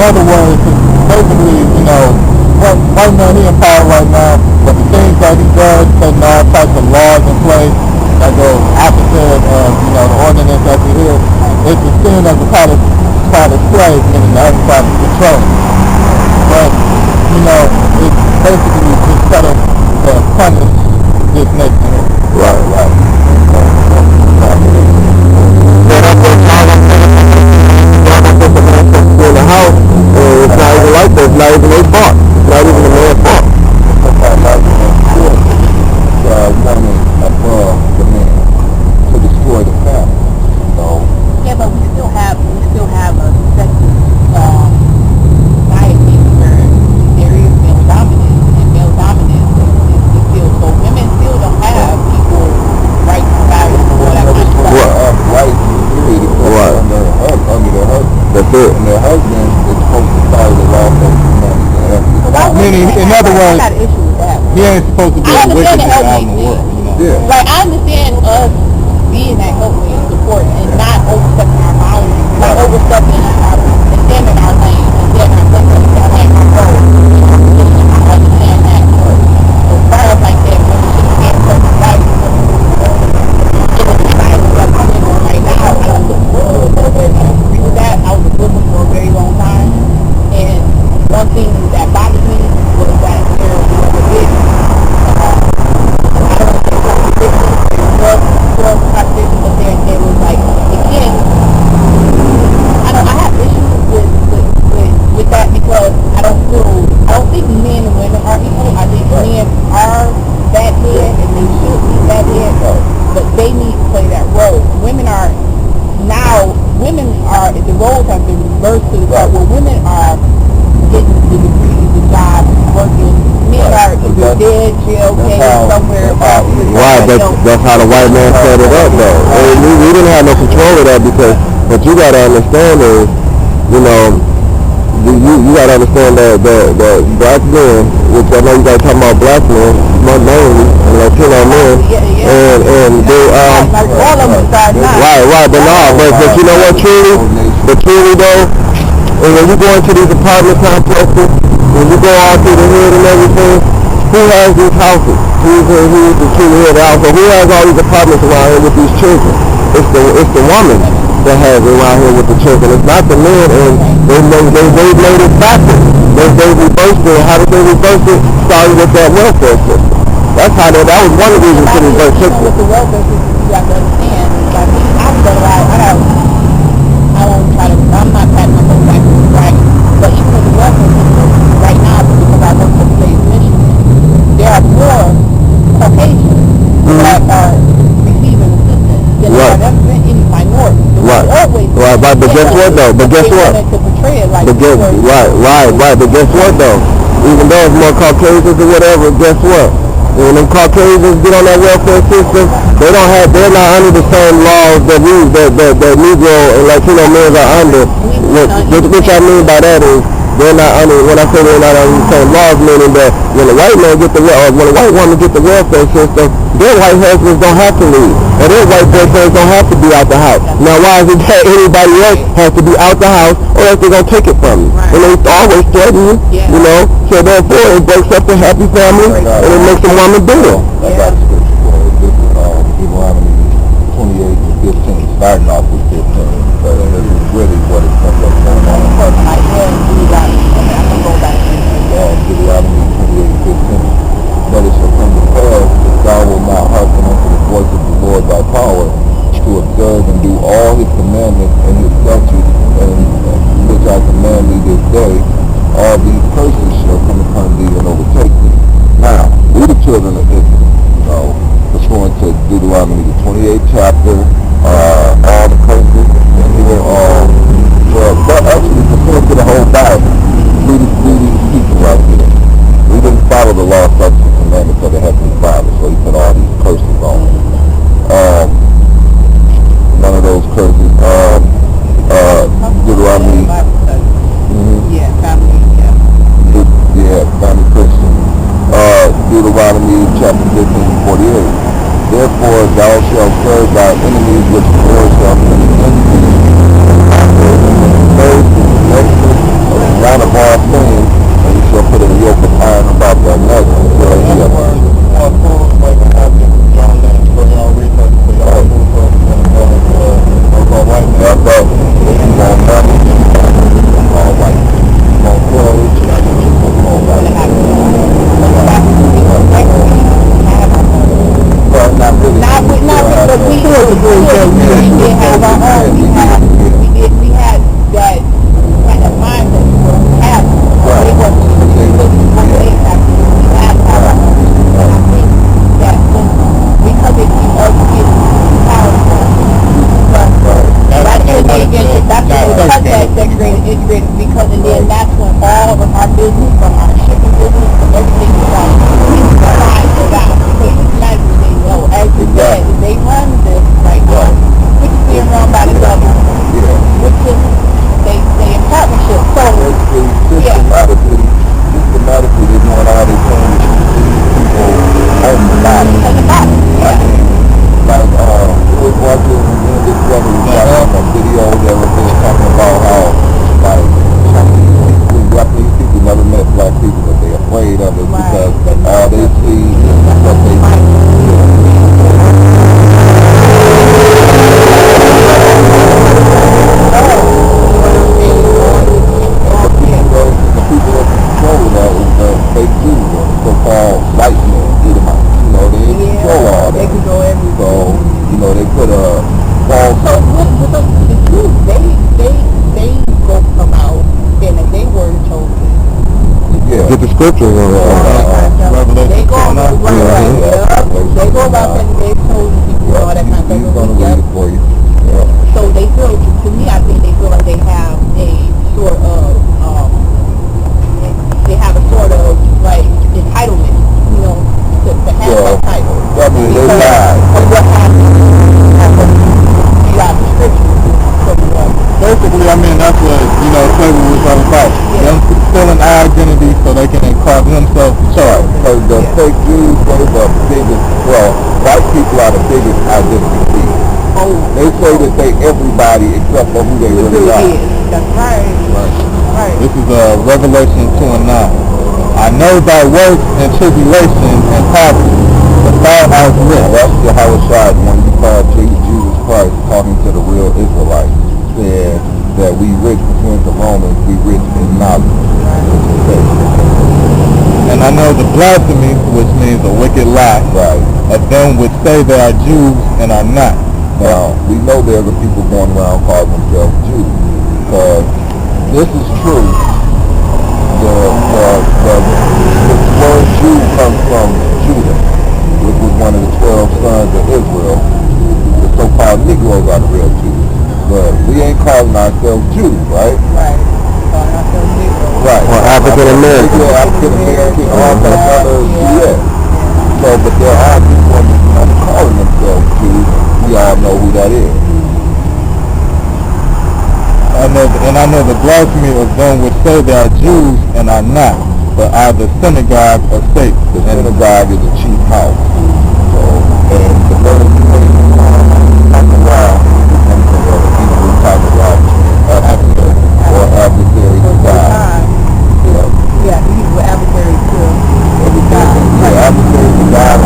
other words, basically, you know, white man, he in power right now, but the things that he does, putting all types of laws in place that go opposite of, you know, the ordinance that's here, it's a sin as a part of slave, meaning the other side is controlling. But, you know, it's basically just set up to punish this nation. Right. In the house, it's not even like that. It's not even their fault. It's not even the man's fault. Woman above the man to destroy the family. So yeah, but we still have a sexist society where there is male dominance, and male dominance is still so women still don't have equal rights and values and all that kind of stuff. Rights under their husband. That's it. And their husband is supposed to follow the law of humanity and everything. Meaning, in other words, I got an issue with that. he ain't supposed to be a wicked out in the world. Yeah. Like, I understand us being that helpmate and support and not overstepping our boundaries, not overstepping and standing our lane, and then our place in our lane, our role. I understand that. So far as like that, when we should have certain rights, in the society that's coming on right now, I don't agree with that. I was a Muslim for a very long time, and one thing that bothered me was that there was a big drug practice, but then it was like, again, I have issues with that because I don't think men and women are equal. I think men are bad men and they should be bad men, but they need to play that role. The roles have been reversed to the part where women are getting the degrees, the jobs, working. Men are either dead, jail, somewhere. Right, that's how the white man set it up, though. We didn't have no control of that because what you got to understand is, you know, you got to understand that black men, which I know you guys talking about black men, mainly, and Latino men, and they, all of them start not. Right, but you know what, truly though, and when you go into these apartment complexes, when you go out through the hood and everything, who has these houses? Who's the true head of the house? Who has all these apartments around here with these children? It's the woman that has it around here with the children. It's not the men, and they made it backwards. They reversed it. How did they reverse it? Starting with that welfare system. That's how that was one of the reasons to reverse system. With the welfare system, you have to understand. Like me, I'm not patting myself back to the right, but even with the welfare system right now, because I work for the state of Michigan, there are more Caucasians that are receiving assistance than there have ever been any minorities. Right, but guess what though? But guess what? But guess what though? Even though it's more Caucasians or whatever, guess what? When them Caucasians get on that welfare system, they're not under the same laws that Negro and Latino men are under. Which I mean by that is they're not under. When I say they're not under the same laws, meaning that when a white man when a white woman get the welfare system, their white husbands don't have to leave, or their white boyfriends don't have to be out the house. Now, why is it that anybody else has to be out the house, or else they're gonna take it from you? And they always threaten you, you know. So therefore, it breaks up the happy family, and it makes a woman bitter. That's Deuteronomy 28 to 15, starting off with 15. But this is really what it's going on. Deuteronomy 28 to 15. But it shall come to pass if thou wilt not hearken unto the voice of the Lord thy power, to observe and do all his commandments and his statutes, and which I command thee this day, all these curses shall come upon thee and overtake thee. Now, we the children of Israel, pursuant to Deuteronomy the 28th chapter, all the curses because and then that's when all of our business, from our shipping business, from everything is like, it's trying to out. Because it's not everything, as you said, they run this right now, which is being run by the government, which is, they in partnership. So, systematically, they're doing all they can to keep people on the bottom. at the bottom, Like, was watching this brother was watching a video that was talking about how, like, Japanese people never met black people, but they're afraid of it because all they see is what they the people that control that is the fake Jews, or so-called white men, Edomites. You know, they control all that. They control everything. So, you know, they put a false... So, with the Jews, they go come out, and if they were chosen. Get the scriptures on Revelation. They go about they go about that they told people all that kind of stuff. He's going to read it for you. So they feel, to me, I think they feel like they have a sort of, like entitlement, you know, to have that title. I mean, they lied. Of what happened throughout the scriptures. Basically, I mean, that's what, slavery was all about. Them stealing our identity so they can carve themselves to charge. Because the fake Jews, they're the biggest, white people are the biggest identity thief. They say that they everybody except for who they really are. That's right. This is Revelation 2 and 9. I know thy works and tribulation and poverty, but thou art rich. That's the Hawashad when you call Jesus Christ talking to the real Israelites. Said that we rich between the Romans, we rich in knowledge. And I know the blasphemy, which means a wicked lie, of them which say they are Jews and are not. Now, we know there are people going around calling themselves Jews, because this is true. The word Jew comes from Judah, which was one of the 12 sons of Israel. The so-called Negroes are the real Jews. But we ain't calling ourselves Jews, right? Right. Or African American. African American, all that other, So, but there are people calling themselves Jews. We all know who that is. I know the blasphemy of them which say they are Jews and are not, but are the synagogue of Satan. The synagogue is the chief house. So, and the word adversary or adversary to God. Yeah, he's an adversary to God. Adversary to God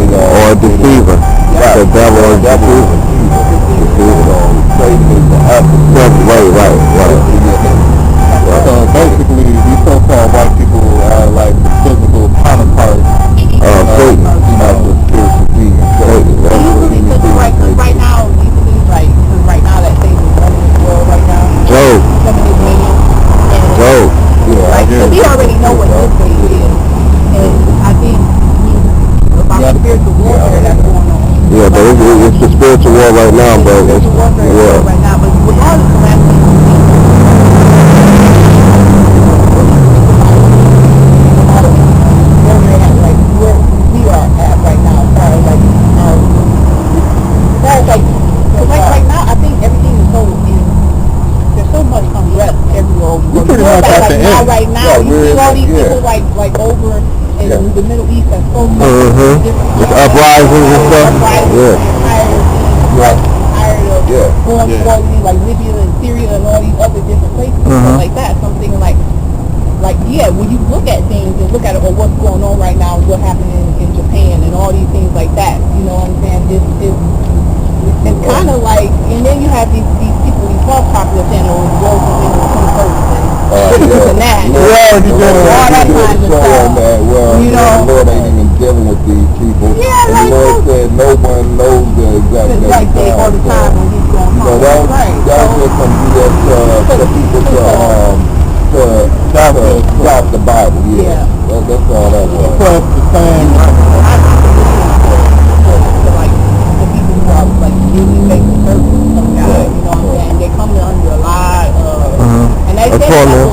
or a deceiver. The devil is a deceiver. Satan is the adversary. Right. So basically, these so-called white people are like the physical counterparts of Satan. The spiritual being. Right now, you believe because right now that Satan is running this world right now. Job. Some of his minions. So we already know what his way is. And I think about the spiritual warfare that's going on. Yeah, but it's the spiritual war right now, but it's right now, but with all the calamities where we are at right now, as far as right now, I think everything is there's so much unrest everywhere. Pretty much at the end. Right now, you see all these people like over in the Middle East, that's so much different uprisings and stuff. Tired of going to like Libya and Syria and all these other different places and stuff like that. So I'm thinking when you look at things and look at it, or what's going on right now, what happened in Japan and all these things like that, you know what I'm saying? It's kind of like, and then you have these people, these false popular saying, the world was in the 21st and that. All that kind of stuff. You know, the Lord ain't even dealing with these people. And the Lord said no one knows the exact day all the time when he's going home. So that's just some BS to people to stop the Bible. That's all that was. Plus the same. The people who are really making service of God, you know what I'm saying? a torment.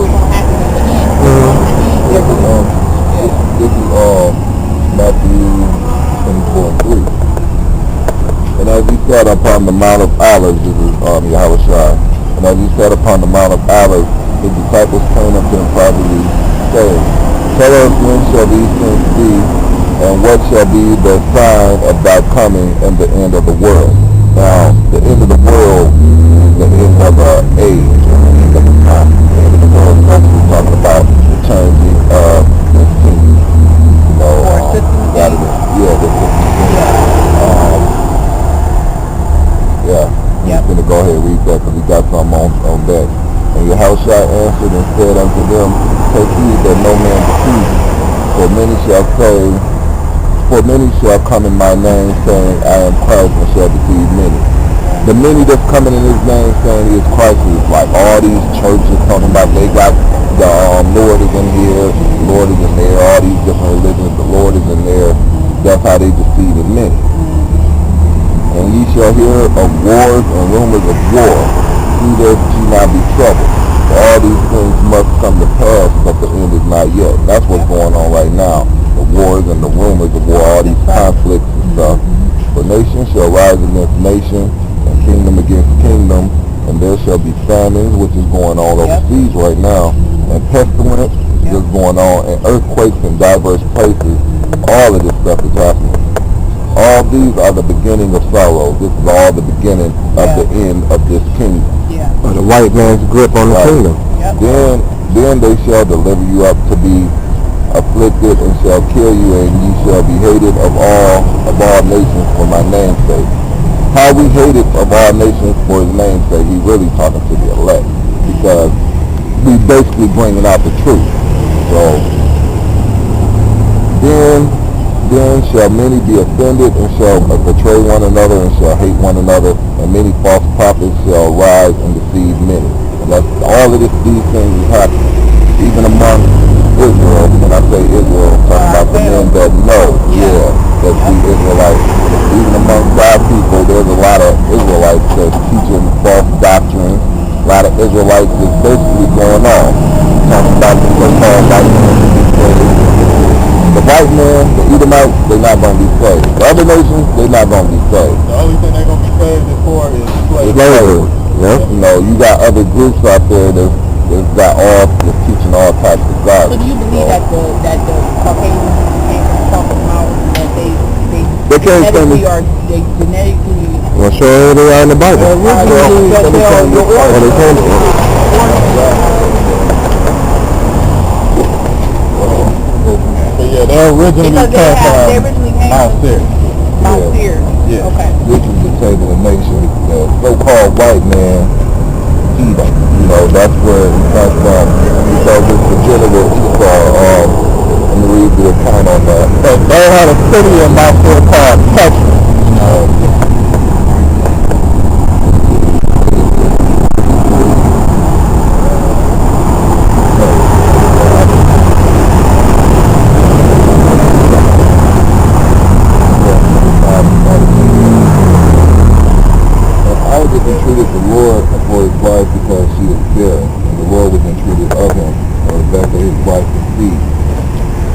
This is Matthew 24:3. And as he sat upon the Mount of Olives, this is Yahushua, and as he sat upon the Mount of Olives, his disciples came up to him privately, saying, Tell us when shall these things be, and what shall be the sign of thy coming and the end of the world? Now, the end of the world is the end of an age, or the end of a time. The end of the world is actually talking about the changing of this kingdom. You know, the system. I'm going to go ahead and read that because we got something on that. And Yahushua answered and said unto them, Take heed that no man deceive you. For many shall come in my name, saying, I am Christ, and shall deceive many. The many that's coming in his name saying he is Christ is like all these churches talking about they got the Lord is in here, the Lord is in there, all these different religions, the Lord is in there. That's how they deceive many. And ye shall hear of wars and rumors of war. See that ye not be troubled. For all these things must come to pass, but the end is not yet. And that's what's going on right now. The wars and the rumors of war, all these conflicts and stuff. For nation shall rise against nation, and kingdom against kingdom, and there shall be famines, which is going on overseas right now, and pestilence is going on, and earthquakes in diverse places. All of this stuff is happening. All these are the beginning of sorrow. This is all the beginning of the end of this kingdom. Or the white man's grip on the kingdom. Then they shall deliver you up to be afflicted, and shall kill you, and ye shall be hated of all nations for my name's sake. How we hated of all nations for his name's sake, he really talking to the elect, because we basically bringing out the truth. So then shall many be offended, and shall betray one another, and shall hate one another, and many false prophets shall rise and deceive many. And that's all of these things is happening, even among Israel. When I say Israel, I'm talking about the men that know, that we Israelites. Even among God people, there's a lot of Israelites that's teaching false doctrines. A lot of Israelites is basically going on, talking about the so-called white man. The white man, the Edomites, they're not going to be saved. The other nations, they're not going to be saved. The only thing they're going to be saved for is slavery. Yep. You know, you got other groups out there that's teaching all types of God. So do you believe that the Caucasians came from something out that they genetically or they genetically? Well, sure they are in the Bible. They originally came from Mount Seir. Yeah. Okay. This is the table of nations. The so-called white man, Edom. You know, that's where it comes from. Because it's the general Esau. Let me read the account on that. They had a city in Mount Seir called Petra. You know. Because she was there, and the Lord was entreated of him, on the back of his wife conceived.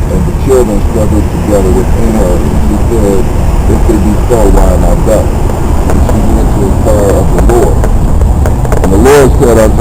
And the children struggled together within her, and she said, If it be so, why am I thus? And she went to inquire of the Lord. And the Lord said unto her,